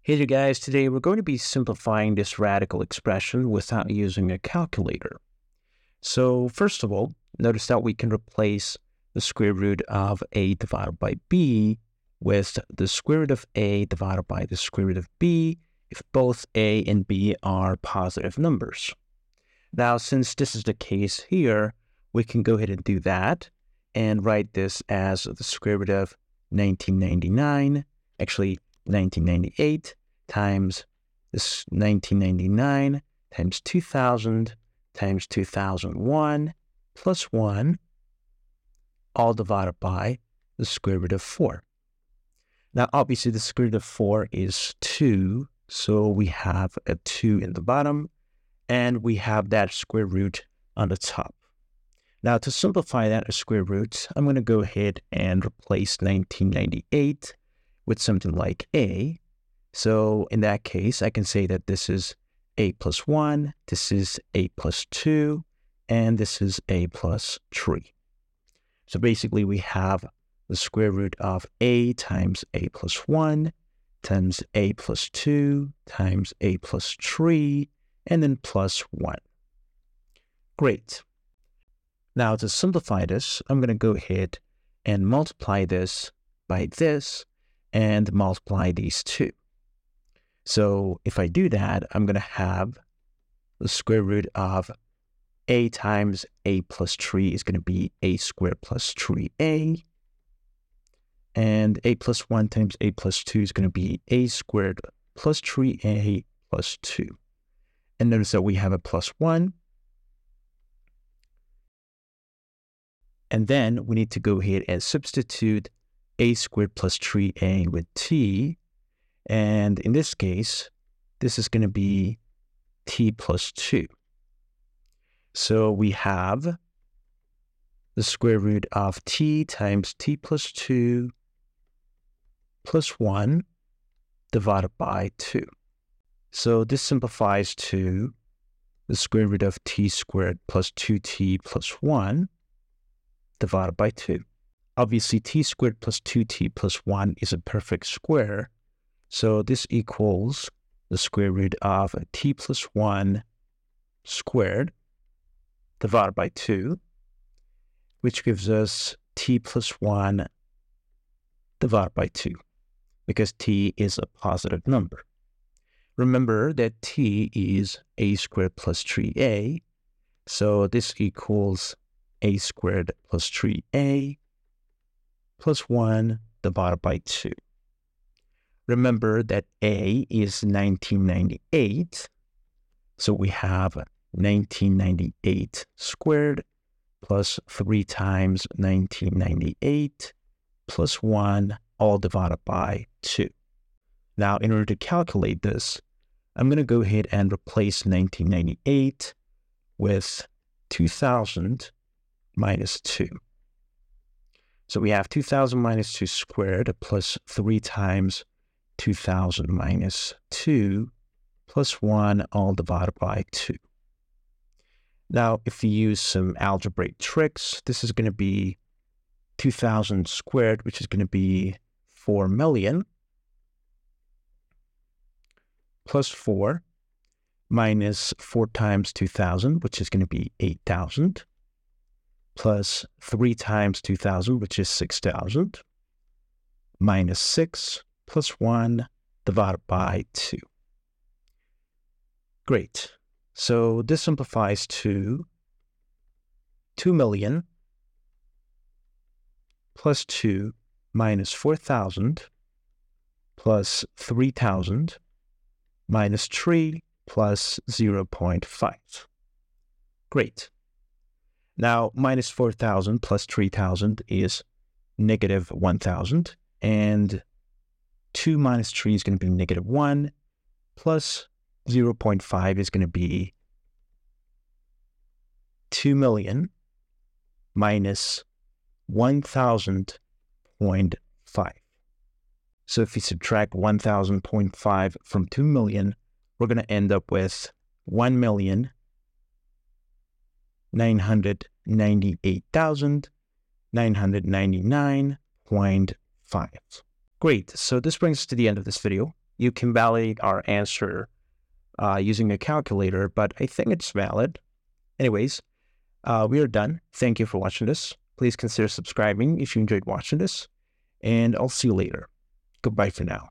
Hey there guys, today we're going to be simplifying this radical expression without using a calculator. So first of all, notice that we can replace the square root of a divided by b with the square root of a divided by the square root of b if both a and b are positive numbers. Now, since this is the case here, we can go ahead and do that and write this as the square root of 1998 times this 1999 times 2000 times 2001 plus 1, all divided by the square root of 4. Now, obviously, the square root of 4 is 2, so we have a 2 in the bottom, and we have that square root on the top. Now, to simplify that square root, I'm going to go ahead and replace 1998 with something like a. So in that case, I can say that this is a plus 1, this is a plus 2, and this is a plus 3. So basically, we have the square root of a times a plus 1 times a plus 2 times a plus 3, and then plus 1. Great. Now, to simplify this, I'm going to go ahead and multiply this by this and multiply these two. So if I do that, I'm going to have the square root of a times a plus 3 is going to be a squared plus 3a. And a plus 1 times a plus 2 is going to be a squared plus 3a plus 2. And notice that we have a plus 1. And then we need to go ahead and substitute a squared plus 3a with t. And in this case, this is going to be t plus 2. So we have the square root of t times t plus 2 plus 1 divided by 2. So this simplifies to the square root of t squared plus 2t plus 1 divided by 2. Obviously, t squared plus 2t plus 1 is a perfect square. So this equals the square root of t plus 1 squared divided by 2, which gives us t plus 1 divided by 2, because t is a positive number. Remember that t is a squared plus 3a, so this equals a squared plus 3a plus 1 divided by 2. Remember that a is 1998, so we have 1998 squared plus 3 times 1998 plus 1, all divided by 2. Now, in order to calculate this, I'm going to go ahead and replace 1998 with 2000 minus 2. So we have 2000 minus 2 squared plus 3 times 2000 minus 2 plus 1, all divided by 2. Now, if you use some algebraic tricks, this is going to be 2000 squared, which is going to be 4 million, plus 4, minus 4 times 2000, which is going to be 8,000, plus 3 times 2000, which is 6,000, minus 6, plus 1 divided by 2. Great. So this simplifies to 2 million plus 2 minus 4,000 plus 3,000 minus 3 plus 0.5. Great. Now, minus 4,000 plus 3,000 is negative 1,000, and 2 minus 3 is going to be negative 1, plus 0.5 is going to be 2 million minus 1,000.5. So if we subtract 1,000.5 from 2 million, we're going to end up with 1,998,999.5. Great, so this brings us to the end of this video. you can validate our answer using a calculator, but I think it's valid. Anyways, we are done. Thank you for watching this. Please consider subscribing if you enjoyed watching this, and I'll see you later. Goodbye for now.